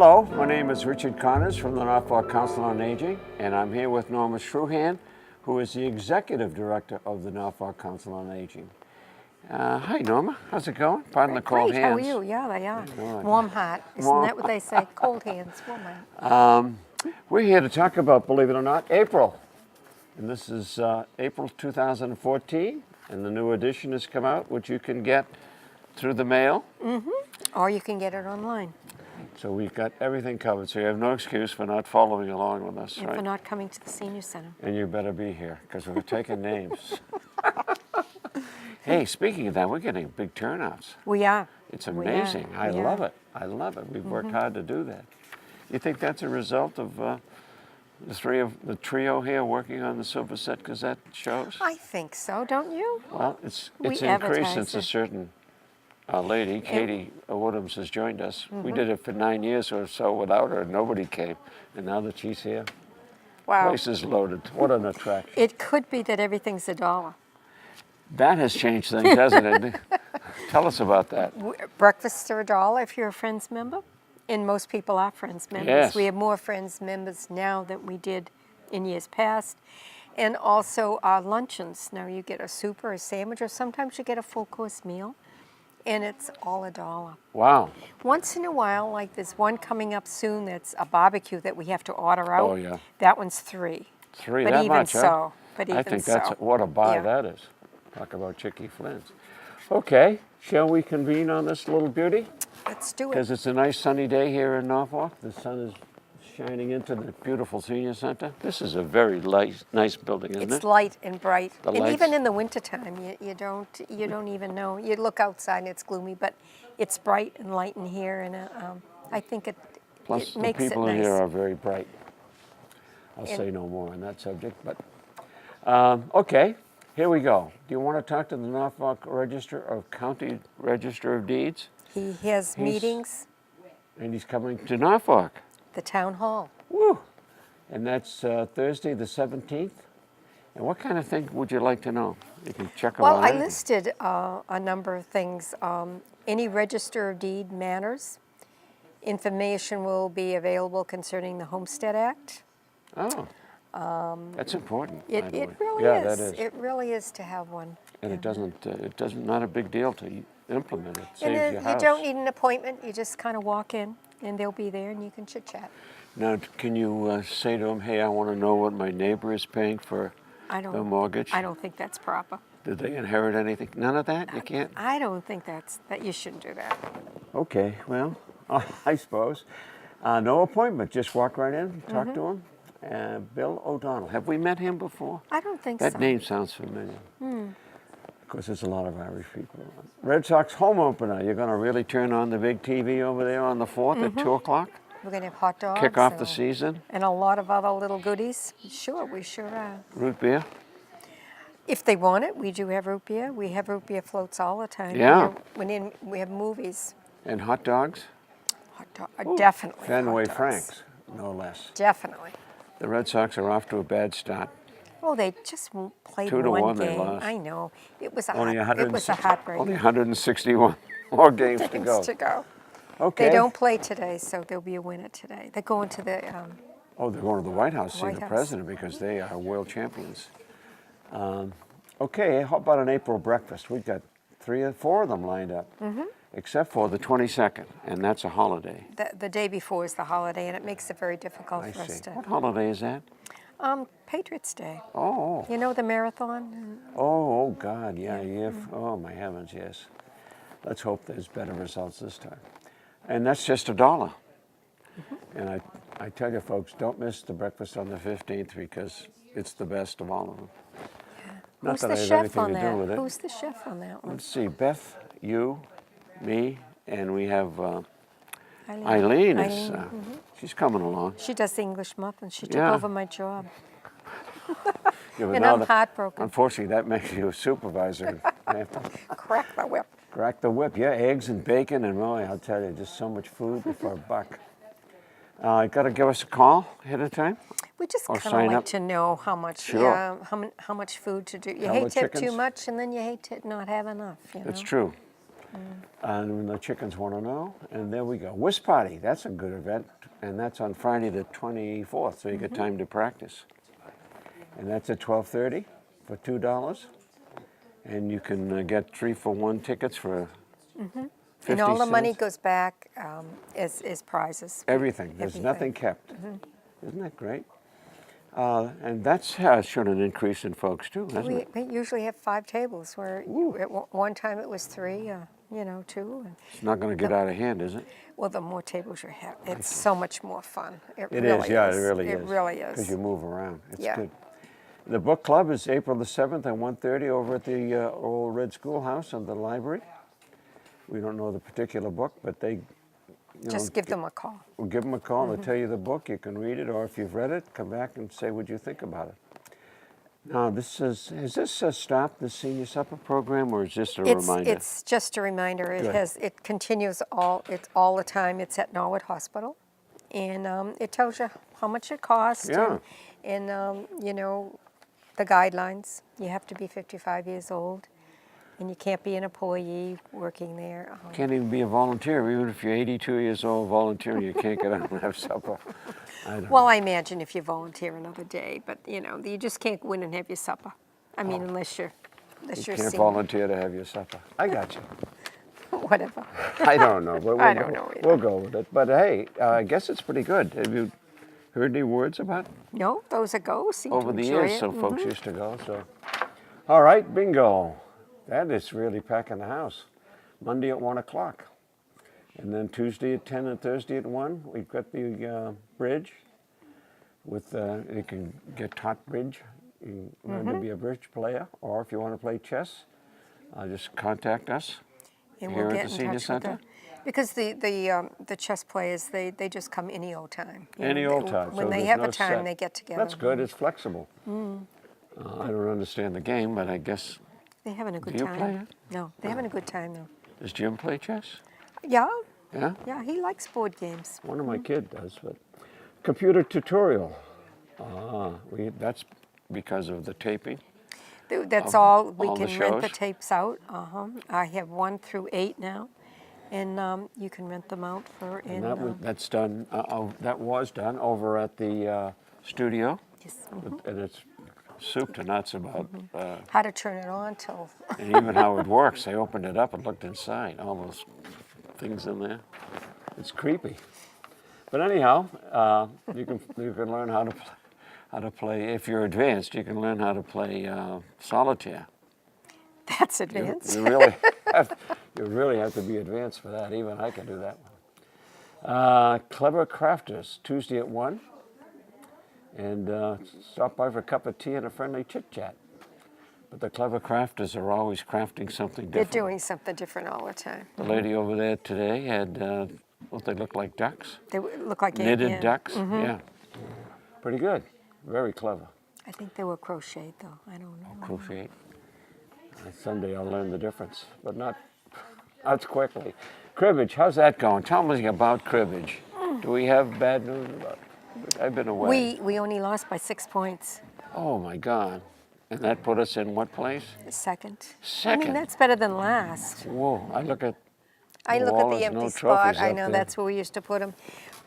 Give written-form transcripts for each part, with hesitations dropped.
Hello, my name is Richard Connors from the Norfolk Council on Aging, and I'm here with Norma Struhan, who is the Executive Director of the Norfolk Council on Aging. Hi, Norma. How's it going? Pardon the cold Great. hands. How are you? Yeah, they are. Right. Warm heart. Isn't that what they say? Cold hands, warm heart. We're here to talk about, believe it or not, April. And this is April 2014, and the new edition has come out, which you can get through the mail. Or you can get it online. So we've got everything covered, so you have no excuse for not following along with us, And right? for not coming to the senior center. And you better be here, because we're taking names. Hey, speaking of that, we're getting big turnouts. We are. It's amazing. I We love are. it. I love it. We've worked hard to do that. You think that's a result of the trio here working on the Silverset Gazette shows? I think so, don't you? Well, it's We increased advertise since a it. certain lady, Katie Woodhams, has joined us. We did it for 9 years or so without her. Nobody came. And now that she's here, Wow. place is loaded. What an attraction. It could be that everything's $1. That has changed things, hasn't it? Tell us about that. Breakfasts are $1 if you're a Friends member. And most people are Friends members. Yes. We have more Friends members now than we did in years past. And also luncheons. Now you get a soup or a sandwich, or sometimes you get a full course meal. And it's all $1. Wow. Once in a while, like there's one coming up soon that's a barbecue that we have to order out. Oh, yeah. That one's $3. Three, But that even much, huh? so, but even I think so. that's what a buy Yeah. that is. Talk about Chicky Flynn's. Okay, shall we convene on this little beauty? Let's do it. Because it's a nice sunny day here in Norfolk. The sun is shining into the beautiful senior center. This is a very nice building, isn't It's it? light and bright. The And lights. even in the wintertime, you don't even know. You look outside and it's gloomy, but it's bright and light in here, and I think it Plus, the makes it people in nice. here are very bright. I'll And- say no more on that subject, but okay, here we go. Do you want to talk to the Norfolk County Register of Deeds? He has meetings, And he's coming to Norfolk. the town hall. Woo! And that's Thursday the 17th. And what kind of thing would you like to know? You can check them Well, on I it. listed a number of things. Any register of deed matters. Information will be available concerning the Homestead Act. Oh, that's important. by It the way. really Yeah, is. that is. It really is to have one. And it doesn't, not a big deal to implement it. And Saves then your you house. don't need an appointment. You just kind of walk in, and they'll be there, and you can chit chat. Now, can you say to them, hey, I want to know what my neighbor is paying for I the don't. mortgage? I don't think that's proper. Did they inherit anything? None of that? You can't? I don't think that you shouldn't do that. Okay, well, I suppose. No appointment, just walk right in, talk to him. Bill O'Donnell, have we met him before? I don't think That so. name sounds familiar. Of course, there's a lot of Irish people. Red Sox home opener. You're going to really turn on the big TV over there on the 4th at 2 o'clock? We're gonna have hot dogs. Kick off the and- season? And a lot of other little goodies. Sure, we sure are. Root beer? If they want it, we do have root beer. We have root beer floats all the time. Yeah. We have movies. And hot dogs? Hot dog, definitely. Fenway hot dogs. Franks, no less. Definitely. The Red Sox are off to a bad start. Oh, they just played 2-1 one they game. lost. I know. It was a Only it was a heartbreaker. Only 161 more games to Things go. to go. Okay. They don't play today, so there'll be a winner today. They're going to the. Oh, they're going to the White House to see White the House. president because they are world champions. Okay, how about an April breakfast? We've got 3 or 4 of them lined up, except for the 22nd, and that's a holiday. The day before is the holiday, and it makes it very difficult I for us see. to. What holiday is that? Patriots Day. Oh, You know the marathon? oh, God, yeah. Oh, my heavens, yes. Let's hope there's better results this time. And that's just $1. And I tell you, folks, don't miss the breakfast on the 15th because it's the best of all of them. Not Who's that the I have chef anything on to do with that? it. Who's the chef on that one? Let's see, Beth, you, me, and we have Eileen. Eileen. She's coming along. She does the English muffin. She took Yeah. over my job. Yeah, but And now I'm heartbroken. Unfortunately, that makes you a supervisor. I have to Crack the whip. crack the whip. Yeah, eggs and bacon, and boy, I'll tell you, just so much food for a buck. You got to give us a call ahead of time. We just Or kind sign of like up. to know how much, Sure. how much food to do. You Hello, hate to have too chickens. much, and then you hate to not have enough. That's true. And when the chickens want to know, and there we go. Whist Party, that's a good event, and that's on Friday the 24th, so you get time to practice. And that's at 12:30 for $2. And you can get 3-for-1 tickets for 50 And all the money cents. goes back as prizes. Everything. There's Everything. nothing kept. Isn't that great? And that's shown an increase in folks too, hasn't it? We usually have 5 tables where Ooh. at one time it was 3, 2. And, It's not going to get out of hand, is it? well, the more tables you have, it's so much more fun. It really is, yeah, it really is. It really Because is. you move around. It's Yeah. good. The book club is April the 7th at 1:30 over at the old Red Schoolhouse and the library. We don't know the particular book, but they, Just give them a call. we'll give them a call. They'll tell you the book. You can read it, or if you've read it, come back and say what you think about it. Now, has this stopped the senior supper program, or is this a reminder? It's just a reminder. Good. It continues all the time. It's at Norwood Hospital, and it tells you how much it costs. Yeah. And the guidelines. You have to be 55 years old, and you can't be an employee working there. Can't even be a volunteer, even if you're 82 years old, volunteering, you can't get out and have supper. I don't Well, I imagine if you volunteer another day, but you just can't go in and have your supper. I mean, unless you're You senior. can't volunteer to have your supper. I got you. Whatever. I don't know, but I don't know either. we'll go with it. But hey, I guess it's pretty good. Have you heard any words about No, those that go seem over to the enjoy years? it. So folks used to go. So, all right, bingo. That is really packing the house. Monday at 1 o'clock, and then Tuesday at 10 and Thursday at 1. We've got the bridge. With you can get taught bridge. You can learn to be a bridge player, or if you want to play chess, just contact us. And Here we'll at get the in senior touch with center? because the chess players they just come any old time. Any old time. When so they there's have no a time, set. they get together. That's good. It's flexible. I don't understand the game, but I guess. They're having a good Do you time. play it? No, they're having a good time though. Does Jim play chess? Yeah, Yeah? yeah, he likes board games. One of my kids does, but computer tutorial. That's because of the taping. That's all. We all the can rent the shows? tapes out. I have 1 through 8 now, and you can rent them out for. And that's done. That was done over at the studio, yes, and it's soup to nuts about. how to turn it on till. And even how it works. They opened it up and looked inside. All those things in there. It's creepy. But anyhow, you can learn how to play. If you're advanced, you can learn how to play solitaire. That's advanced. You really have to be advanced for that. Even I can do that one. Clever Crafters, Tuesday at 1. And stop by for a cup of tea and a friendly chit chat. But the Clever Crafters are always crafting something They're different. doing something different all the time. The lady over there today had what they look like ducks, They look like knitted yeah. ducks. Yeah, pretty good. Very clever. I think they were crocheted though. I don't know. Crochet. Someday I'll learn the difference, but not quickly. Cribbage, how's that going? Tell me about cribbage. Do we have bad news about it? I've been away. We only lost by 6 points. Oh my God. And that put us in what place? Second. I Second. mean, that's better than last. Whoa, I look at I the look wall, at the there's empty no spot. trophies I up know there. that's where we used to put them.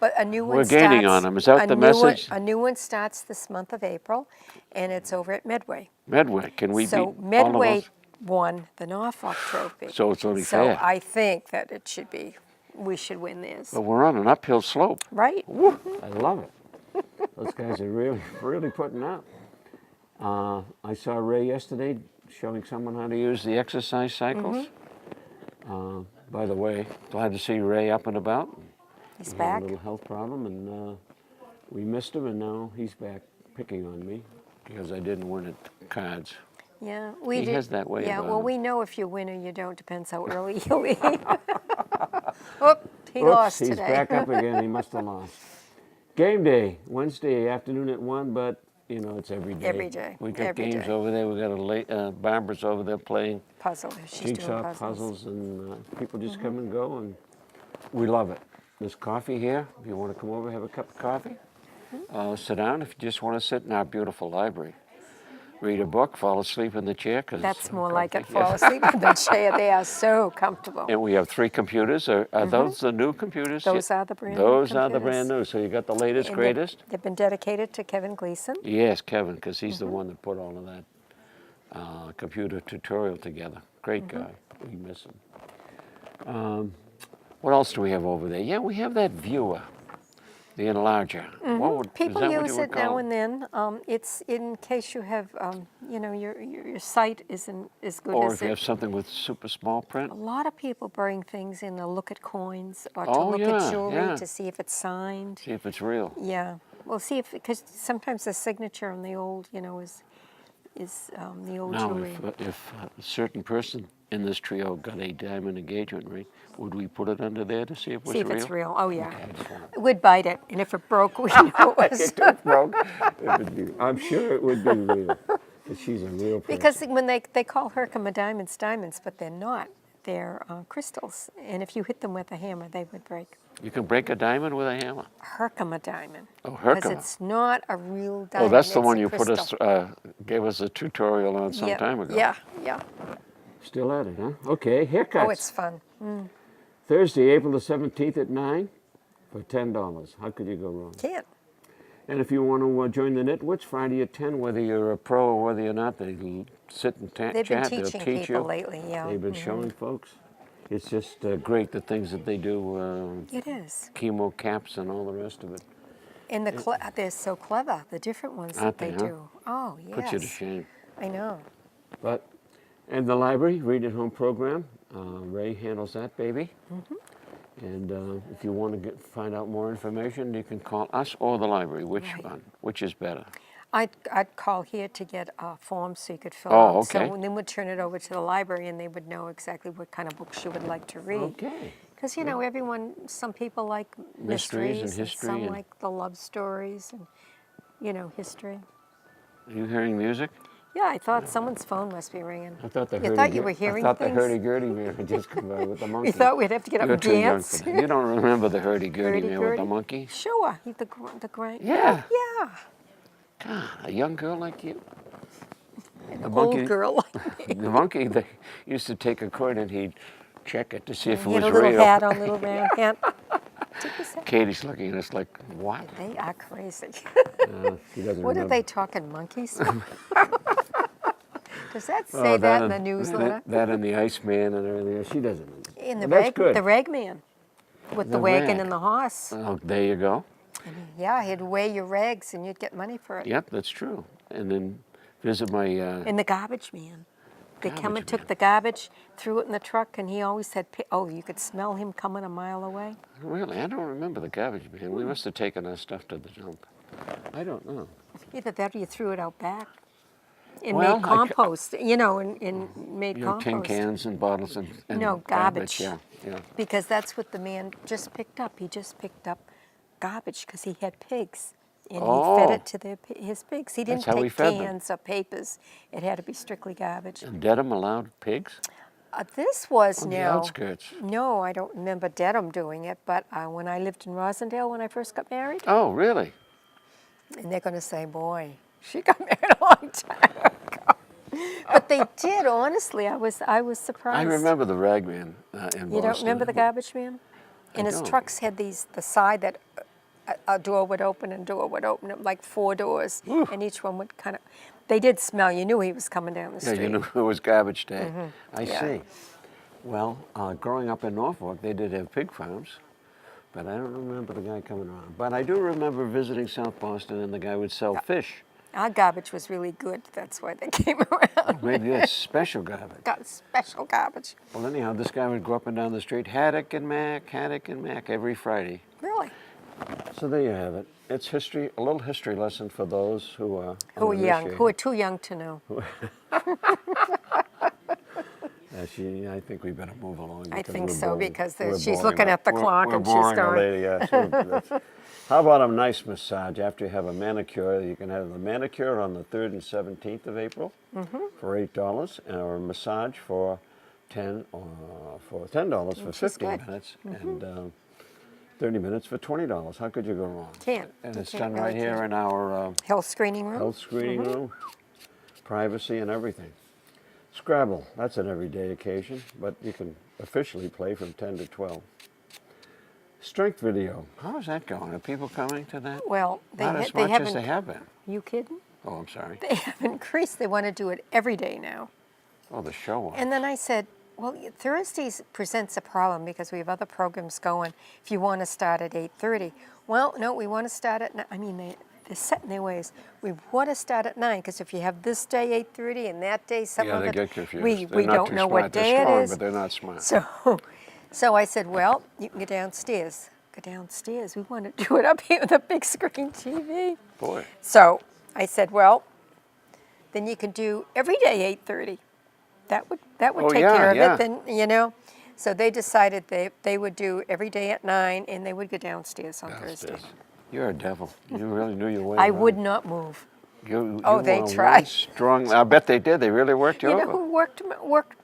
But a new one We're starts. gaining on 'em. Is that a the new one- message? A new one starts this month of April, and it's over at Medway. Medway. Can we So beat Medway all of us? won the Norfolk Trophy. So it's only So fair. I think that we should win theirs. But we're on an uphill slope. Right? Woo, I love it. Those guys are really putting out. I saw Ray yesterday showing someone how to use the exercise cycles. By the way, glad to see Ray up and about. He's He had back. a little health problem, and we missed him, and now he's back picking on me because I didn't win at cards. Yeah, we He did. has that way Yeah, about well, him. we know if you win or you don't. Depends how early you leave. Oop, he Oops, lost he's today. back up again. He must have lost. Game day, Wednesday afternoon at 1, but it's every day. Every day, We got every games day. over there. We got Barbara's over there playing Puzzle. She's doing jigsaw puzzles. puzzles, and people just come and go, and we love it. There's coffee here. If you want to come over, have a cup of coffee. Sit down if you just want to sit in our beautiful library. read a book, fall asleep in the chair. That's more like it. Fall asleep in the chair. They are so comfortable. And we have 3 computers. Are those the new computers? Those are the brand new Those are the computers. brand new. So you got the latest, And greatest? they've been dedicated to Kevin Gleason. Yes, Kevin, because he's the one that put all of that computer tutorial together. Great guy. We miss him. What else do we have over there? Yeah, we have that viewer, the enlarger. People is that what use you would it now call and then. It's in case you have, your site isn't as good Or as if you have something with super small print. A lot of people bring things in to look at coins or to Oh, look yeah, at jewelry yeah. to see if it's signed. See if it's real. Yeah. Well, see if, because sometimes the signature on the old, is the old Now, jewelry. if a certain person in this trio got a diamond engagement ring, would we put it under there to see if it was See if real? it's real. Oh, yeah. Okay, I just wanna- We'd bite it, and if it broke, we know it was. If it broke, it would be, I'm sure it would be real. But she's a real person. Because when they call Herkimer diamonds diamonds, but they're not. They're crystals, and if you hit them with a hammer, they would break. You can break a diamond with a hammer. Herkimer diamond. Oh, Herkimer. Because it's not a real diamond. Oh, that's the it's one a you put us, crystal. gave us a tutorial on some Yeah, time ago. Yeah, yeah. Still at it, huh? Okay, haircuts. Oh, it's fun. Thursday, April the 17th at 9 for $10. How could you go wrong? Can't. And if you want to join the Nitwits, Friday at 10, whether you're a pro or whether you're not, they sit and They've chat. been They'll teaching teach people you. lately, yeah. They've been showing folks. It's just great, the things that they do, It is. chemo caps and all the rest of it. And they're so clever, the different ones Aren't that they they, huh? do. Oh, yes. Puts you to shame. I know. But, and the library, read at home program, Ray handles that baby. And if you want to find out more information, you can call us or the library. Which is better? I'd call here to get a form so you could fill Oh, out. okay. So then we'd turn it over to the library and they would know exactly what kind of books you would like to read. Okay. Because, some people like Mysteries and mysteries history some and- like the love stories and, history. Are you hearing music? Yeah, I thought someone's phone must be ringing. I thought the You thought you were hearing I thought things? the hurdy-gurdy man had just come by with the monkey. You thought we'd have to get up You're and too young dance? for that. You don't remember the hurdy-gurdy man with the Hurdy-gurdy? monkey? Sure, the grind. Yeah. Yeah. God, a young girl like you. An The old monkey- girl like me. The monkey, they used to take a coin and he'd check it to see if it He was had a little real. hat on, little round hat. Tip his hat. Katie's looking at us like, what? They are crazy. She doesn't What are remember. they talking, monkeys? Does that Oh, say that in and- the newsletter? That and the Iceman and everything. She doesn't know. In the Well, that's rag, good. the rag man with the The wagon rag. and the horse. Oh, there you go. Yeah, he'd weigh your rags and you'd get money for it. Yep, that's true. And then visit my, And the garbage man. They come Garbage and took man. the garbage, threw it in the truck, and he always said, you could smell him coming a mile away. really, I don't remember the garbage man. We must have taken our stuff to the dump. I don't know. Either that or you threw it out back and Well, made compost, and made You know, tin compost. cans and bottles and No, garbage. Yeah, yeah. Because that's what the man just picked up. He just picked up garbage because he had pigs. And he fed Oh. it to his pigs. He didn't That's how he take fed them. cans or papers. It had to be strictly garbage. And Dedham allowed pigs This was on the now. outskirts. No, I don't remember Dedham doing it, but when I lived in Rosendale when I first got married, Oh, really? and they're going to say, boy, she got married a long time ago. But they did, honestly. I was surprised. I remember the ragman in Boston. You don't remember the garbage man? And his don't. trucks had the side that a door would open and door would open, like 4 doors, and each one would kind of, they did smell. You knew he was coming down the Yeah, street. you knew it was garbage day. I Yeah. see. Well, growing up in Norfolk, they did have pig farms, but I don't remember the guy coming around. But I do remember visiting South Boston, and the guy would sell fish. Our garbage was really good. That's why they came around. Maybe that's special garbage. Got special garbage. Well, anyhow, this guy would go up and down the street, Haddock and Mac, every Friday. Really? So there you have it. It's history, a little history lesson for those who are Who are young, uninitiated. who are too young to know. Actually, I think we better move along. I because think we're so, boring. because We're she's boring looking her. at the We're- clock we're and she's boring her going. lady, yeah. How about a nice massage after you have a manicure? You can have the manicure on the 3rd and 17th of April for $8, or a massage for $10 for Which is 15 good. minutes, and 30 minutes for $20. How could you go wrong? Can't. And You it's can't done right really here can't. in our Health screening room? health screening room. privacy and everything. Scrabble, that's an everyday occasion, but you can officially play from 10 to 12. Strength video, how is that going? Are people coming to that? Well, Not as they much haven't. as they have been. You kidding? Oh, I'm sorry. They have increased. They want to do it every day now. Oh, the show off. And then I said, well, Thursdays presents a problem because we have other programs going. If you want to start at 8:30, well, no, we want to start at 9. I mean, they're set in their ways. We want to start at 9 because if you have this day 8:30 and that day some Yeah, other, they get confused. we They're not don't too know smart. what They're day strong, it is. but they're not smart. So I said, well, you can go downstairs. Go downstairs. We want to do it up here with a big screen TV. Boy. So I said, well, then you can do every day 8:30. That would Oh, take yeah, care of yeah. it. Then So they decided they would do every day at 9, and they would go downstairs on Thursday. Downstairs. You're a devil. You really knew your way I around. would not move. You they are tried. one strong. I bet they did. They really worked you You know over. who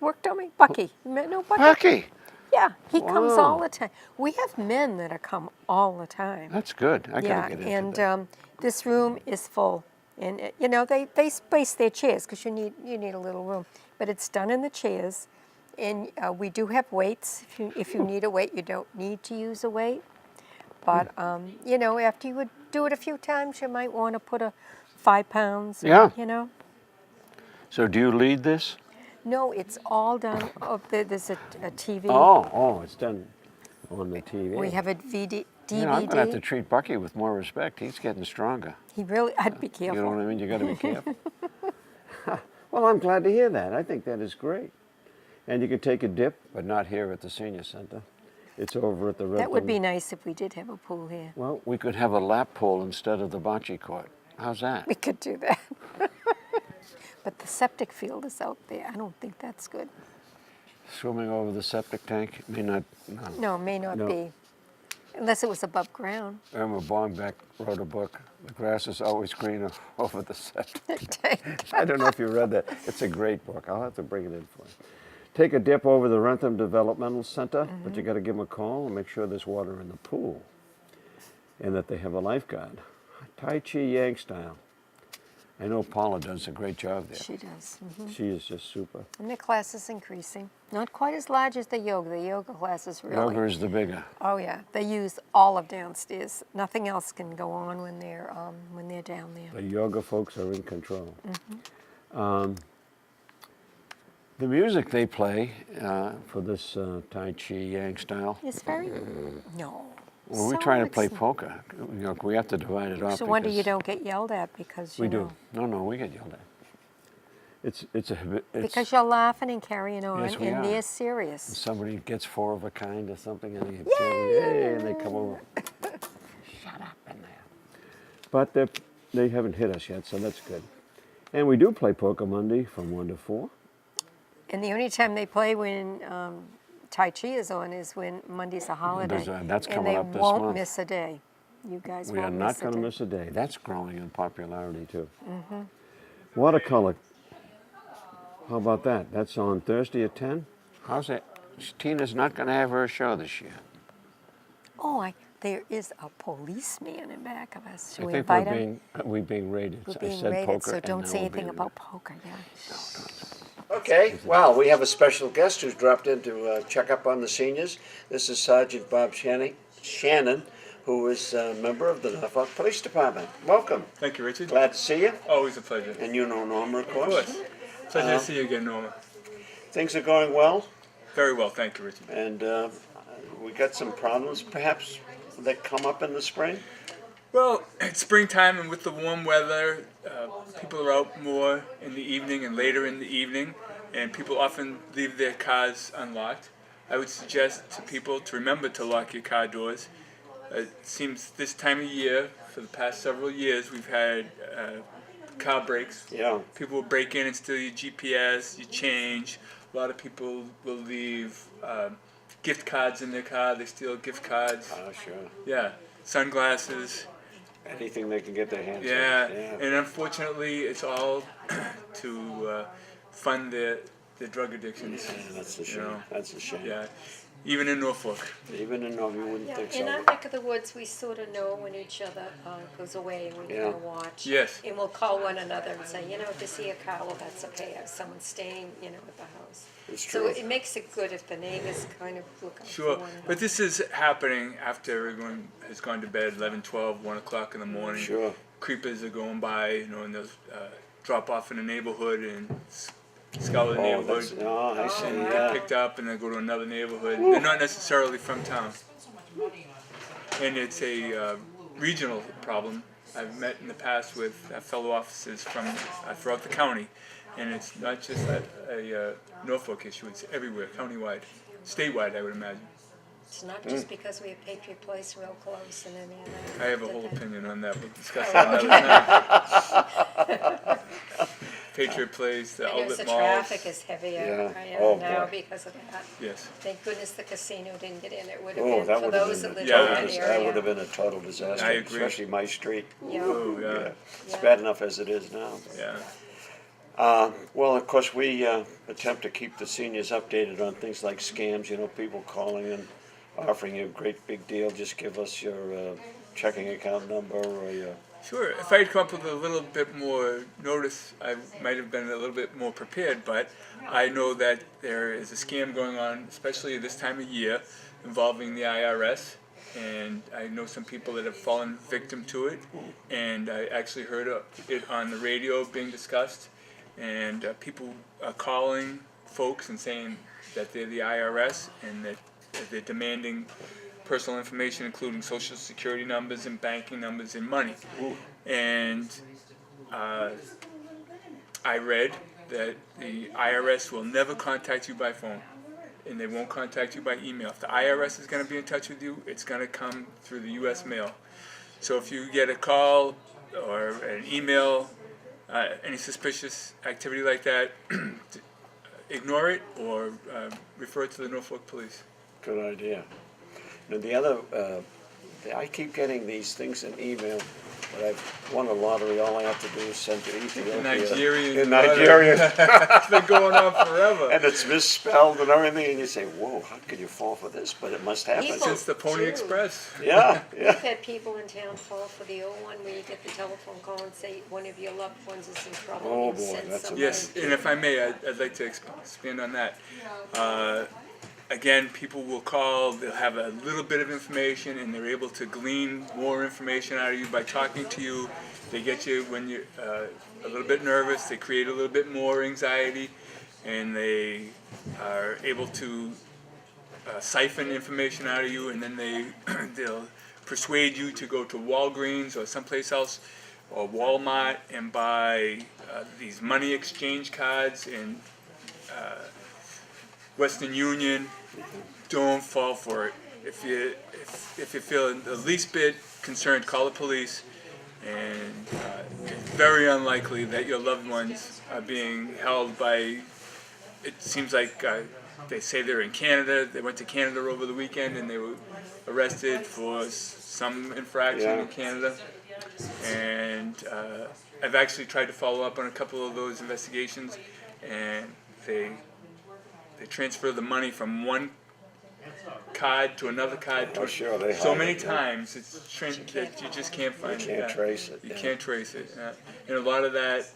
worked on me? Bucky. No, Bucky. Bucky. Yeah, he comes Wow. all the time. We have men that come all the time. That's good. I Yeah, gotta get into and that. this room is full, and they space their chairs because you need a little room, but it's done in the chairs, and we do have weights. If you need a weight, you don't need to use a weight, but after you would do it a few times, you might want to put a 5 pounds. Yeah. So do you lead this? No, it's all done. There's a TV. Oh, it's done on the TV. We have a DVD. I'm gonna have to treat Bucky with more respect. He's getting stronger. He really. I'd be careful. You know what I mean? You got to be careful. Well, I'm glad to hear that. I think that is great. And you could take a dip, but not here at the senior center. It's over at the Red. That would be nice if we did have a pool here. Well, we could have a lap pool instead of the bocce court. How's that? We could do that. But the septic field is out there. I don't think that's good. Swimming over the septic tank may not. No, it may not be. Unless it was above ground. Irma Bombeck wrote a book, The Grass is Always Greener Over the Septic Tank. I don't know if you read that. It's a great book. I'll have to bring it in for you. Take a dip over the Rentham Developmental Center, but you got to give them a call and make sure there's water in the pool and that they have a lifeguard. Tai Chi Yang style. I know Paula does a great job there. She does. She is just super. And the class is increasing. Not quite as large as the yoga. The yoga class is really. Yoga is the bigger. Oh yeah, they use all of downstairs. Nothing else can go on when they're down there. The yoga folks are in control. The music they play for this Tai Chi Yang style. It's very no. Well, we're so trying to play ex- polka. We have to divide it up. It's a wonder because you don't get yelled at because We you know. do. No, we get yelled at. It's Because you're laughing and carrying on, Yes, we and are. they're serious. somebody gets 4 of a kind or something, and they and they come over. Shut up in there. But they haven't hit us yet, so that's good. And we do play Polka Monday from 1 to 4. And the only time they play when Tai Chi is on is when Monday's a holiday. That's and coming they up this won't month. miss a day. You guys We are won't not miss a going to day. miss a day. That's growing in popularity too. Watercolor. How about that? That's on Thursday at 10. How's that? Tina's not going to have her show this year. Oh, there is a policeman in back of us. Should I we think invite him? we're being raided. We're I being said raided, poker, so and don't now say we're anything being about poker. Yeah. Okay, well, we have a special guest who's dropped in to check up on the seniors. This is Sergeant Bob Shannon, who is a member of the Norfolk Police Department. Welcome. Thank you, Richard. Glad to see you. Always a pleasure. And you know Norma, of course. Of course. Pleasure to see you again, Norma. Things are going well, Very well, thank you, Richard. and we got some problems, perhaps, that come up in the spring. Well, it's springtime, and with the warm weather, people are out more in the evening and later in the evening, and people often leave their cars unlocked. I would suggest to people to remember to lock your car doors. It seems this time of year, for the past several years, we've had car breaks. Yeah. People will break in and steal your GPS, your change. A lot of people will leave gift cards in their car. They steal gift cards. Oh, sure. Yeah, sunglasses. Anything they can get their hands Yeah, on. and unfortunately, it's all to fund their drug addictions. Yeah, that's a You shame. know. That's a shame. Yeah, even in Norfolk. Even in Norfolk, you wouldn't Yeah, think in so. our neck of the woods, we sort of know when each other goes away and we Yeah. kind of watch. Yes. And we'll call one another and say, if you see a car, well, that's okay. I have someone staying, at the house. It's So true. it makes it good if the neighbors kind of look out Sure, for one another. but this is happening after everyone has gone to bed, 11, 12, 1 o'clock in the morning. Sure. Creepers are going by, and they'll drop off in the neighborhood and scour the Oh, neighborhood. that's, oh, I see, And get yeah. picked up and then go to another neighborhood. They're not necessarily from town. And it's a regional problem. I've met in the past with fellow officers from throughout the county. And it's not just a Norfolk issue, it's everywhere, countywide, statewide, I would imagine. It's not just because we have Patriot Place real close and any of that. I have a whole opinion on that. We'll discuss that another time. Patriot Place, the I notice outlet the malls. traffic is heavier Yeah. Oh, now boy. because of that. Yes. Thank goodness the casino didn't get in. It would have Oh, been that for would have those been that a live Yeah. in total, that that area. would have been a total disaster, I agree. especially my street. Yeah. Oh, yeah. It's Yeah. bad enough as it is now. Yeah. Well, of course, we attempt to keep the seniors updated on things like scams, people calling and offering you a great big deal. Just give us your checking account number or your, Sure. If I had come up with a little bit more notice, I might have been a little bit more prepared, but I know that there is a scam going on, especially this time of year, involving the IRS. And I know some people that have fallen victim to it. And I actually heard it on the radio being discussed. And people are calling folks and saying that they're the IRS and that they're demanding personal information, including social security numbers and banking numbers and money. And I read that the IRS will never contact you by phone, and they won't contact you by email. If the IRS is going to be in touch with you, it's going to come through the U.S. mail. So if you get a call or an email, any suspicious activity like that, ignore it or refer it to the Norfolk Police. good idea. Now, the other, I keep getting these things in email, but I've won a lottery. All I have to do is send to Ethiopia. Nigerian. In Nigeria. It's been going on forever. And it's misspelled and everything, and you say, whoa, how could you fall for this? But it must happen. People- Since the Pony True. Express. Yeah, We've yeah. had people in town fall for the old one where you get the telephone call and say one of your loved ones is in trouble. Oh, and boy, send that's somebody. Yes, and if I may, I'd like to expand on that. Again, people will call, they'll have a little bit of information, and they're able to glean more information out of you by talking to you. They get you when you're a little bit nervous, they create a little bit more anxiety, and they are able to siphon information out of you, and then they'll persuade you to go to Walgreens or someplace else or Walmart and buy these money exchange cards and Western Union. Don't fall for it. If you feel the least bit concerned, call the police. And it's very unlikely that your loved ones are being held by. It seems like they say they're in Canada. They went to Canada over the weekend and they were arrested for some infraction Yeah. in Canada. And I've actually tried to follow up on a couple of those investigations, and they transfer the money from one card to another card. Oh, sure, they so hide many it, yeah. times it's that you just can't find it. Can't trace it. You yeah. can't trace it. And a lot of that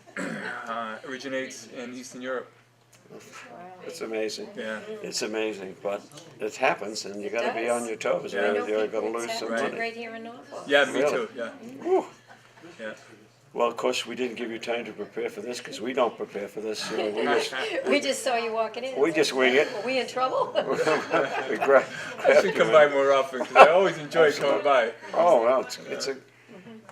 originates in Eastern Europe. It's amazing. Yeah. It's amazing, but it happens, and you got to be does. on your toes. Yeah. I Or know you're people going to it's lose some happened money. right here in Norfolk. Yeah, me Really? too. Yeah. Whew. Yeah. Well, of course, we didn't give you time to prepare for this because we don't prepare for this. We just saw you walking in. We just wing it. Are we in trouble? We grab I should come by more often because I always enjoy coming by. Oh, well, it's a,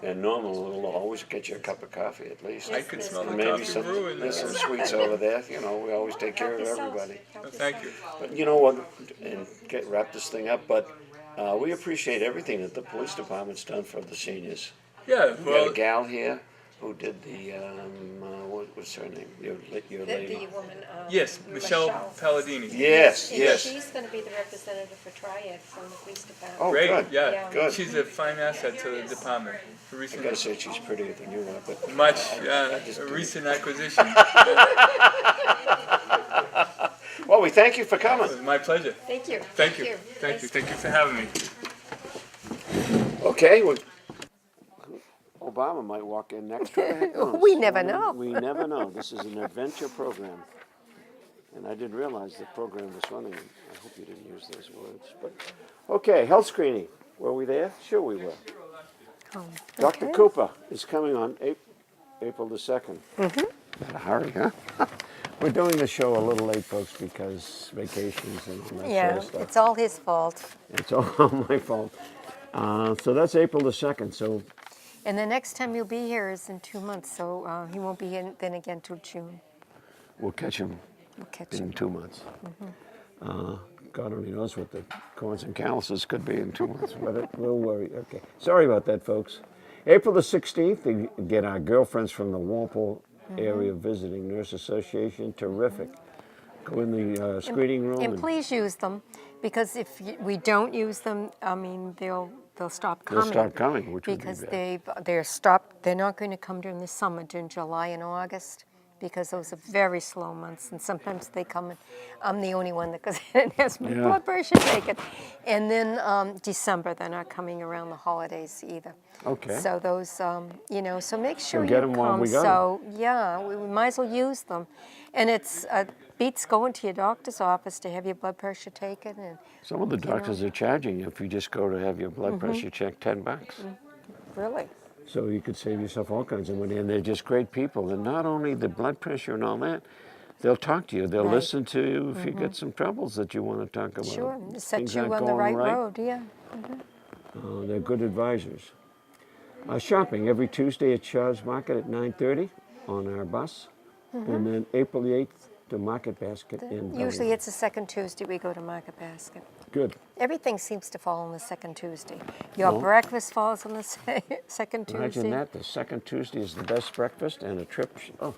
and normal, we'll always get you a cup of coffee at least. I could smell the And maybe coffee some, brewing. there's some sweets over there, we always take care of everybody. Thank you. But you know what, and wrap this thing up, but we appreciate everything that the police department's done for the seniors. Yeah. We got Well, a gal here who did the, what's her name, your The lady? woman. yes, Michelle Palladini. Yes, And yes. she's going to be the representative for Triad from the police department. Oh, Great. good, Yeah. Yeah. good. She's a fine asset to the department. A I recent, gotta say, she's prettier than you are, but. much, I just a do. recent acquisition. Well, Well, we thank you for coming. It was my pleasure. Thank you. Thank you. Thank you. Thank you for having me. Okay, well, Obama might walk in next. Who the heck knows? We never know. We never know. This is an adventure program. And I didn't realize the program was running. I hope you didn't use those words. But okay, health screening. Were we there? Sure we were. Oh, Dr. okay. Cooper is coming on April the 2nd. Better hurry, huh? We're doing the show a little late, folks, because vacations and all that Yeah, sort of stuff. it's all his fault. It's all my fault. So that's April the 2nd. So And the next time you'll be here is in 2 months, so he won't be in then again till June. we'll catch him We'll catch in him. 2 months. God only knows what the corns and calluses could be in 2 months, but we'll worry. Okay. Sorry about that, folks. April the 16th, again, our girlfriends from the Walpole Area Visiting Nurse Association, terrific. Go in the screening room. And please use them, because if we don't use them, I mean, they'll stop They'll coming. stop coming, which would be because bad. they're not going to come during the summer, during July and August, because those are very slow months, and sometimes they come and I'm the only one that goes in and has my Yeah. blood pressure taken. And then December, they're not coming around the holidays either. Okay. So those, so make sure get you 'em while come. we got 'em. So yeah, we might as well use them. And it's beats going to your doctor's office to have your blood pressure taken. And Some of the doctors are charging you if you just go to have your blood pressure checked, $10. really, So you could save yourself all kinds of money, and they're just great people. And not only the blood pressure and all that, they'll talk to you. They'll Right. listen to you if you get some troubles that you want to talk about. sure, set Things you aren't on the going right road. Yeah. They're good advisors. Shopping every Tuesday at Shaw's Market at 9:30 on our bus, and then April the 8th to Market Basket in Usually Bellingham. it's the second Tuesday we go to Market Basket. Good. Everything seems to fall on the second Tuesday. Your Well, breakfast falls on the second Tuesday. Imagine that. The second Tuesday is the best breakfast, and a trip. Oh,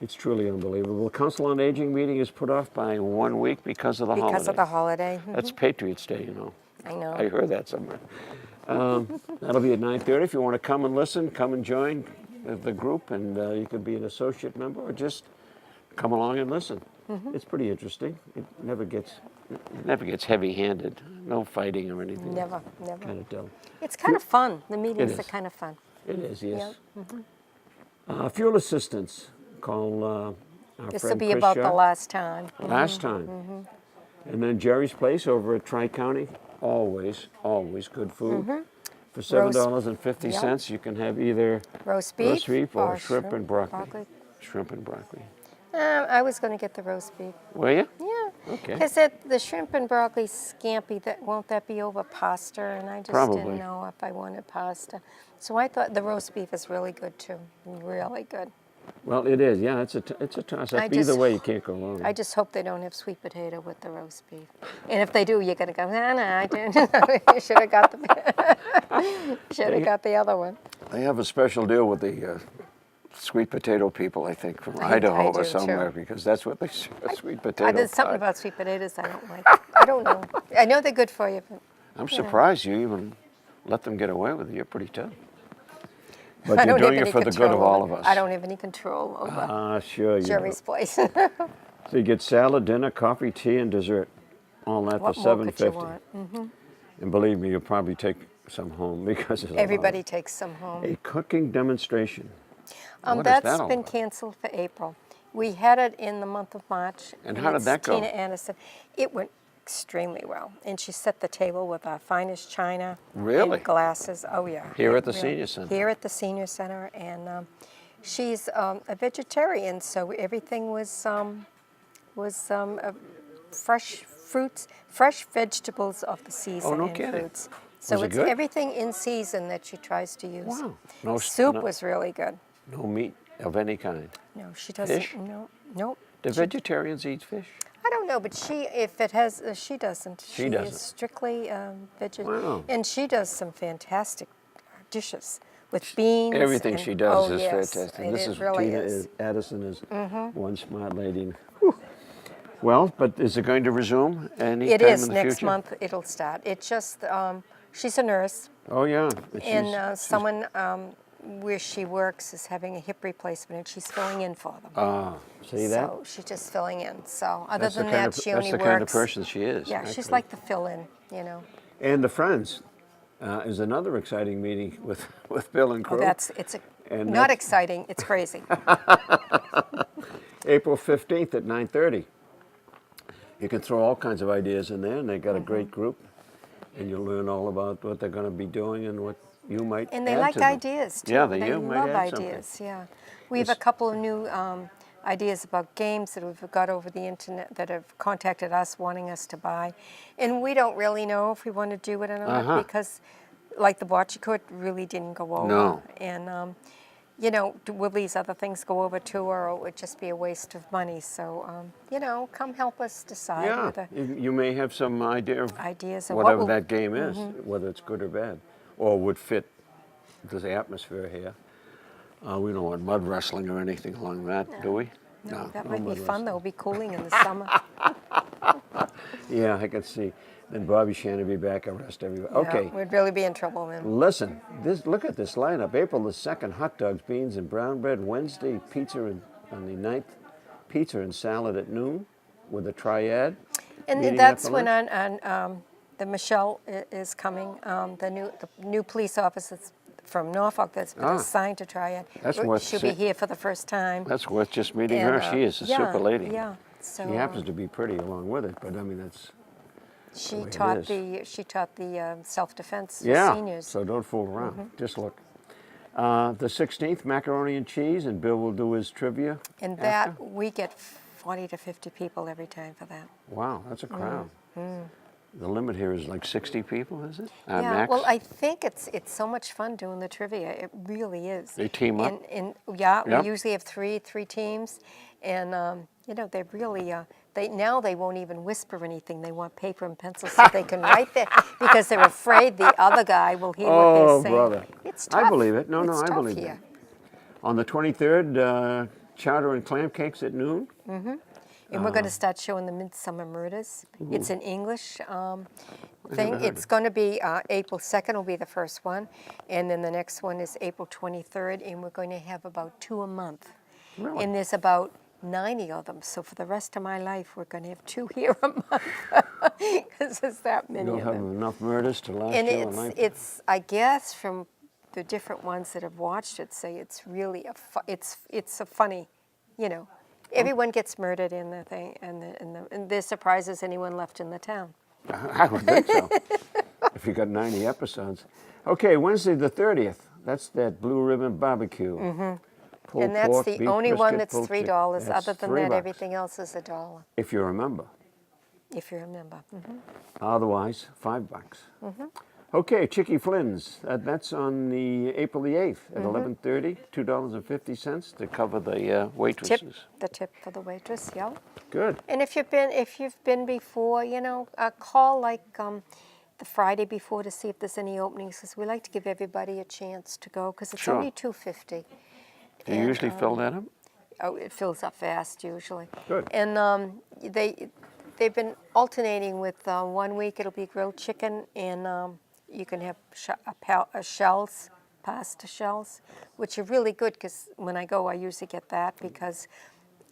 it's truly unbelievable. Council on Aging meeting is put off by 1 week because of the holiday. Because of the holiday. That's Patriots Day, you know. I know. I heard that somewhere. That'll be at 9:30. If you want to come and listen, come and join the group, and you can be an associate member or just come along and listen. It's pretty interesting. It never gets heavy-handed. No fighting or anything. Never. Kind of dull. It's kind of fun. The meetings is. are kind of fun. It is, yes. Fuel assistance. Call our This will friend be Chris about the Shaw. last time. Last time. And then Jerry's Place over at Tri-County. Always good food. For $7.50, you can have either Roast beef, or shrimp and broccoli. broccoli. Shrimp and broccoli. I was going to get the roast beef. Were you? Yeah. Okay. Because the shrimp and broccoli scampi, won't that be over pasta? And I just Probably. didn't know if I wanted pasta. So I thought the roast beef is really good too. Really good. Well, it is. Yeah, it's a toss-up. I Either just- way, you can't go wrong. I just hope they don't have sweet potato with the roast beef. And if they do, you're going to go, no, I didn't. You should have got the other one. They have a special deal with the sweet potato people, I think, from I Idaho do, or too. somewhere, because that's what they sweet potato There's something pie. about sweet potatoes I don't like. I don't know. I know they're good for you, but I'm surprised you even let them get away with it. You're pretty tough. But I you're don't have doing it any for the good control of all over- of us. I don't have any control over Sure you do. Jerry's place. So you get salad, dinner, coffee, tea, and dessert. All that What for more could you $7.50. want? And believe me, you'll probably take some home because it's a lot. Everybody takes some home. A cooking demonstration. What is That's that all been about? canceled for April. We had it in the month of March. And how did it's that go? Tina Anderson. It went extremely well. And she set the table with our finest china Really? and glasses. Oh, yeah. Here at the Really. senior center? Here at the senior center. And she's a vegetarian, so everything was fresh fruits, fresh vegetables of the season no and kidding. fruits. So Was it it's good? everything in season that she tries to use. Wow. No, Soup no, was really good. no meat of any kind. No, she doesn't. Fish? No, nope. Do vegetarians eat fish? I don't know, but if it has, she doesn't. She doesn't. is strictly vegetarian, Wow. and she does some fantastic dishes with beans. Everything and- she does oh, is yes, fantastic. and This it is really Tina is. Addison is one smart lady. Whew. Well, but is it going to resume any It time is in the next future? month. It'll start. It just she's a nurse, Oh yeah. and someone where she works is having a hip replacement, and she's filling in for them. Ah, see that? So she's just filling in. So other That's the than kind that, of, she that's only the works. kind of person she is. Yeah, she's actually. like the fill-in, you know. And the Friends is another exciting meeting with, with Bill and Oh, crew. it's And not that's- exciting. It's crazy. April 15th at 9:30. You can throw all kinds of ideas in there, and they got a great group, and you'll learn all about what they're going to be doing and what you might And they add like to them. ideas too. Yeah, they you might love add something. ideas. Yeah, we have a couple of new ideas about games that we've got over the internet that have contacted us wanting us to buy, and we don't really know if we want to do it or not because, like the bocce court, really didn't go over. No. And you know, will these other things go over too, or it would just be a waste of money? So you know, come help us decide Yeah, whether you may have some idea of ideas of what whatever will. that game is, whether it's good or bad, or would fit the atmosphere here. We don't want mud wrestling or anything along that, do we? No, that no might be mud fun wrestling. though. It'll be cooling in the summer. Yeah, I can see. Then Bobby Shannon will be back, arrest everybody. Okay. Yeah, we'd really be in trouble then. Listen, look at this lineup. April the 2nd, hot dogs, beans, and brown bread. Wednesday, pizza on the 9th, pizza and salad at noon with a triad. And meeting that's after when lunch. the Michelle is coming, the new police officer from Norfolk that's been assigned to Triad. That's worth She'll be see- here for the first time. That's worth just meeting And, her. She is a yeah, super lady. Yeah. So She happens to be pretty along with it, but I mean, that's, she way it taught is. the self-defense for yeah. seniors. So don't fool around. Just look. The 16th, macaroni and cheese, and Bill will do his trivia. And after. that we get 40 to 50 people every time for that. Wow, that's a crowd. The limit here is like 60 people, is it? Yeah, Max? well, I think it's so much fun doing the trivia. It really is. They team up? And Yep. we usually have three teams, and you know they really they won't even whisper anything. They want paper and pencil so they can write there because they're afraid the other guy will hear what they're saying. brother. It's tough. I believe it. No, It's I tough believe here. it. On the 23rd, chowder and clam cakes at noon. And we're going to start showing the Midsummer Murders. It's an English thing. heard It's going to be April 2nd will be the first one, and then the next one is April 23rd, and we're going to have about 2 a month. Really? And there's about 90 of them. So for the rest of my life, we're going to have 2 here a month because there's that many You'll of have them. enough murders to last And you a life. it's I guess from the different ones that have watched it say it's really it's a funny, you know. Everyone gets murdered in the thing, and they're surprised there's anyone left in the town. I would think so. If you got 90 episodes. Okay, Wednesday the 30th. That's that blue ribbon barbecue. Pulled And that's pork, the beef only one brisket, that's pulled chicken. $3. That's Other than $3, that, everything else is $1, if you remember. if you remember. Otherwise, $5. Okay, Chicky Flynn's. That's on the April the 8th at 11:30. $2.50 to cover the waitresses. The tip for the waitress, yeah. Good. And if you've been before, you know, call like the Friday before to see if there's any openings, because we like to give everybody a chance to go, because it's Sure. only $2.50. Do you usually fill that up? Oh, it fills up fast usually. Good. And they've been alternating with 1 week it'll be grilled chicken, and you can have shells, pasta shells, which are really good because when I go I usually get that because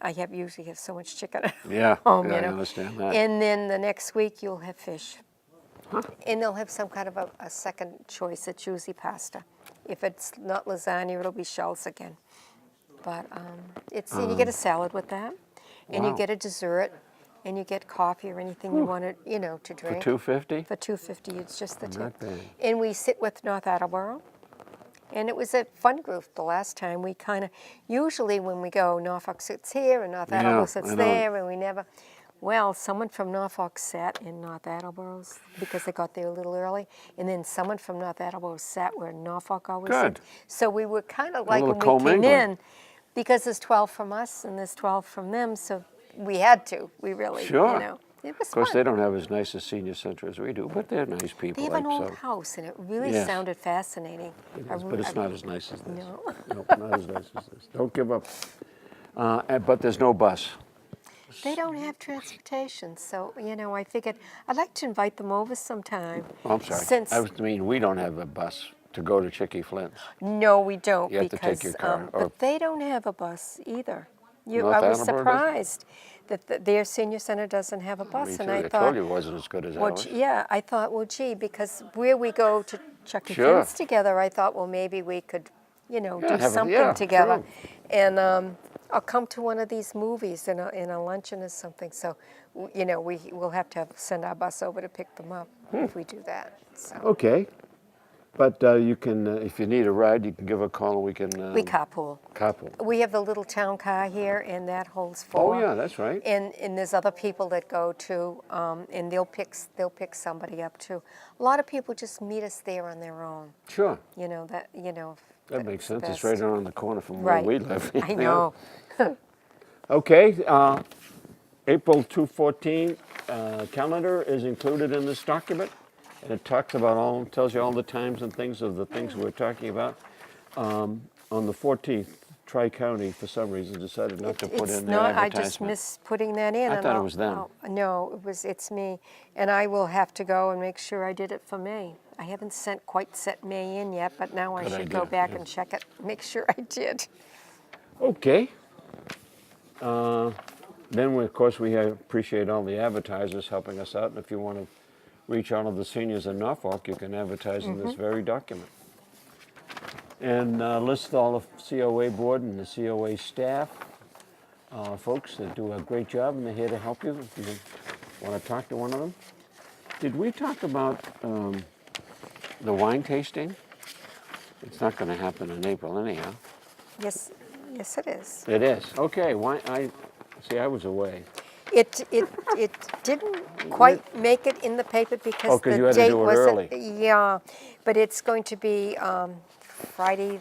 I usually have so much chicken at Yeah, home, yeah, you know. I understand that. And then the next week you'll have fish. And they'll have some kind of a second choice. It's usually pasta. If it's not lasagna, it'll be shells again. But and you get a salad with that, and you Wow. get a dessert, and you get coffee or anything you want to, to For drink. $2.50? For $2.50, it's just the Not tip. bad. And we sit with North Attleboro, and it was a fun group the last time. We kind of usually when we go, Norfolk sits here and North Yeah, Attleboro sits I know. there, and we never. Well, someone from Norfolk sat in North Attleboro's because they got there a little early, and then someone from North Attleboro sat where Norfolk always Good. sits. So we were kind of like little when we came commingling. in, because there's 12 from us and there's 12 from them, so we had to. We really, Sure. it was Of course, fun. they don't have as nice a senior center as we do, but they're nice people. They have an like old so. house, and it really Yes. sounded fascinating. It is, but it's not as nice as this. No. Nope, not as nice as this. Don't give up. But there's no bus. They don't have transportation, so I figured I'd like to invite them over sometime. Oh, I'm sorry. Since I mean, we don't have a bus to go to Chicky Flynn's. No, we don't, You have to because take your car, or- but they don't have a bus either. North I was Attleboro doesn't? surprised that their senior center doesn't have a bus, Me and too. I I thought, told you it wasn't as good as well, ours. yeah, I thought, well, gee, because where we go to Chuck E. Sure. Finn's together, I thought, well, maybe we could, Yeah, do have a- something yeah, together, true. and I'll come to one of these movies in a luncheon or something. So, we'll have to send our bus over to pick them up if we do that. So Okay. But you can, if you need a ride, you can give a call and we can... we carpool. Carpool. We have the little town car here, and that holds Oh, 4. yeah, that's right. And there's other people that go too, and they'll pick somebody up too. A lot of people just meet us there on their own. Sure. That That makes sense. best. It's right around the corner from where Right. we live. I know. Okay. April 2/14 calendar is included in this document. And it talks about tells you all the times and things of the things we're talking about. On the 14th, Tri-County, for some reason, decided not to put It's in their not. I advertisement. just missed putting that in. I and thought it I'll- was them. No, it's me, and I will have to go and make sure I did it for May. I haven't quite set May in yet, but now I Good should go idea, back yeah. and check it, make sure I did. Okay. Then, of course, we appreciate all the advertisers helping us out. And if you want to reach out to the seniors in Norfolk, you can advertise in this very document. And list all the COA board and the COA staff, folks that do a great job, and they're here to help you if you want to talk to one of them. Did we talk about the wine tasting? It's not going to happen in April anyhow. Yes, it is. It is. Okay, I was away. It didn't quite make it in the paper because Oh, 'cause the you had to date do it wasn't. early. Yeah, but it's going to be Friday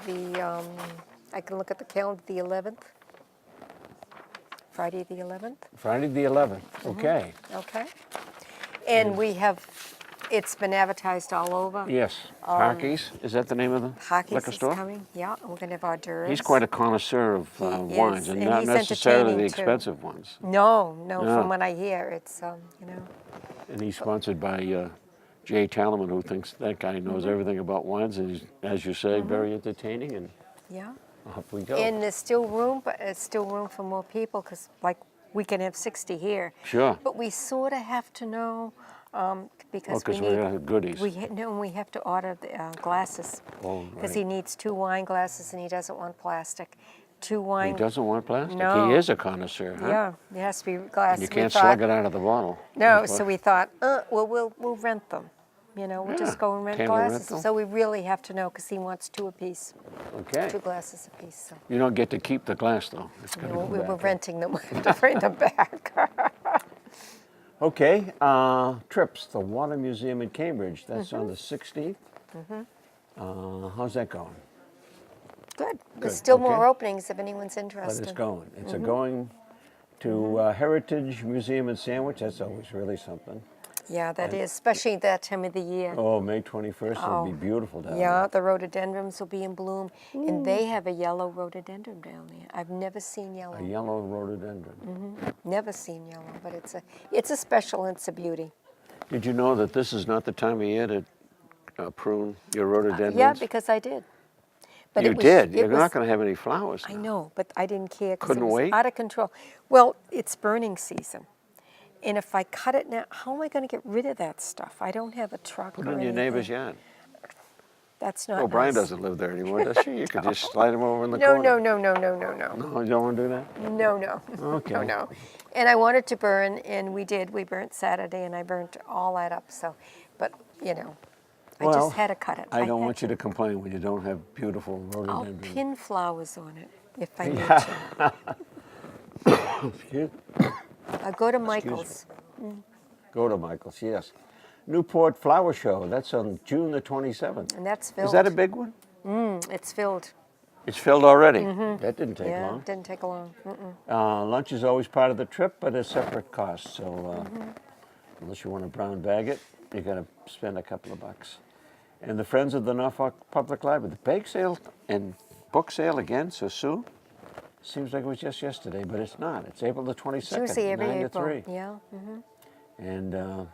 I can look at the calendar, the 11th. Friday the 11th. Friday the 11th. Okay. Okay. And it's been advertised all over. Yes. Harkey's. Is that the name of the Hockey's liquor is store? coming. Yeah, we're going to have hors d'oeuvres. He's quite a connoisseur of He wines, is, and and not he's necessarily the entertaining, too. expensive ones. No, No. from what I hear, it's, And he's sponsored by Jay Talaman, who thinks that guy knows everything about wines, and he's, as you say, very entertaining, and yeah. up we go. And there's still room, but there's still room for more people because, like, we can have 60 here. Sure. But we sort of have to know because because we have goodies. we have to order the glasses Oh, because right. he needs 2 wine glasses and he doesn't want plastic. 2 wine. He doesn't want plastic? No. He is a connoisseur, huh? Yeah, it has to be glasses. You We can't thought- slug it out of the bottle. No, That's so what- we thought, well, we'll rent them. We'll just go and rent can we rent glasses. them? So we really have to know because he wants 2 apiece, Okay. 2 glasses apiece. So You don't get to keep the glass, though. It's gonna we go were back. renting them. We have to bring them back. Okay, trips, the Water Museum in Cambridge, that's on the 16th. How's that going? Good. Good, There's still more okay. openings if anyone's But interested. it's going. It's a going to Heritage Museum in Sandwich, that's always really something. Yeah, that is, especially that time of the year. Oh, May 21st, it'll be beautiful down Yeah, the rhododendrons will be in bloom, Mm. and they have a yellow rhododendron down there. I've never seen there. yellow. A yellow rhododendron. Never seen yellow, but it's a special and it's a beauty. Did you know that this is not the time of year to prune your rhododendrons? Yeah, because I did. But you it was, did? it You're was, not going to have any flowers I now. know, but I didn't care because it Couldn't was wait? out of control. Well, it's burning season. And if I cut it now, how am I going to get rid of that stuff? I don't have a truck Put or it in your anything. neighbor's yard. That's not Oh, Brian nice. doesn't live there anymore, does she? You could just slide him over in the No, corner. no. No, you don't want to do that? No. Okay. No. And I wanted to burn, and we did. We burnt Saturday, and I burnt all that up. So, but I Well, just had to cut it. I don't had want you to complain when you don't have beautiful I'll rhododendrons. pin flowers on it if I need to. Excuse- I'll go to Michael's. Go to Michael's, yes. Newport Flower Show, that's on June the 27th. And that's filled. Is that a big one? It's filled. It's filled already. That didn't take Yeah, long. didn't take long. Lunch is always part of the trip, but a separate cost. So unless you want to brown bag it, you got to spend a couple of bucks. And the Friends of the Norfolk Public Library, the bake sale and book sale again, so Sue? Seems like it was just yesterday, but it's not. It's April the 22nd, It's usually every 9 to April. 3. Yeah. And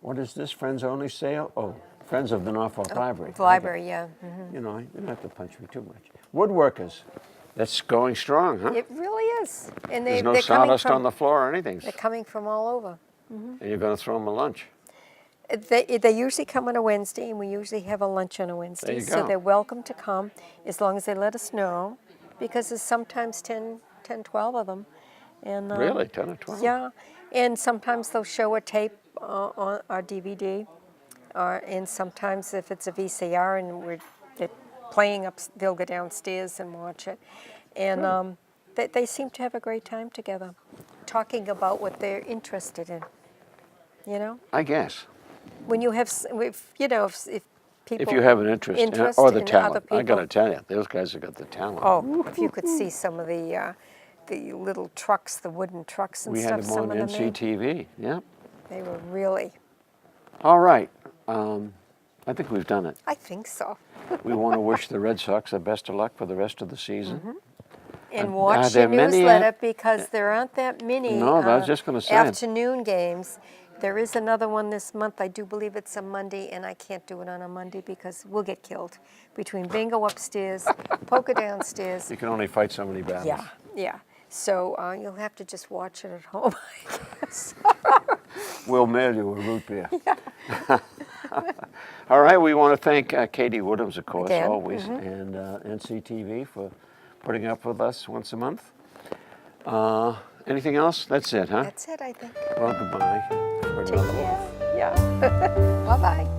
what is this Friends Only sale? Oh, Friends of the Norfolk Library. The library, yeah. You know, you don't have to punch me too much. Woodworkers, that's going strong, huh? It really is. And There's no they're coming sawdust from, on the floor or anything. they're coming from all over. And you're going to throw them a lunch. They usually come on a Wednesday, and we usually have a lunch on a Wednesday. you So go. they're welcome to come as long as they let us know, because there's sometimes 10, 12 of them. And Really? 10 or 12? Yeah, and sometimes they'll show a tape on our DVD, and sometimes if it's a VCR and they're playing up, they'll go downstairs and watch it. And they seem to have a great time together, talking about what they're interested in. You know, I guess. when you have, if people If you have an interest in, interest or the in talent. other people. I got to tell you, those guys have got the talent. Oh, if you could see some of the little trucks, the wooden trucks and we stuff. had them some on of them made, NCTV. Yeah. they were really. All right. I think we've done it. I think so. We want to wish the Red Sox the best of luck for the rest of the season. And are watch there your many newsletter, because there aren't that many No, I was just gonna say. afternoon games. There is another one this month. I do believe it's a Monday, and I can't do it on a Monday because we'll get killed. Between bingo upstairs, poker downstairs. You can only fight so many battles. Yeah, yeah. So you'll have to just watch it at home, I guess. We'll mail you a root beer. All right, we want to thank Katie Woodhams, of course, Again, always, and NCTV for putting up with us once a month. Anything else? That's it, huh? That's it, I think. Well, goodbye. For Take another one. care. Yeah. Bye-bye.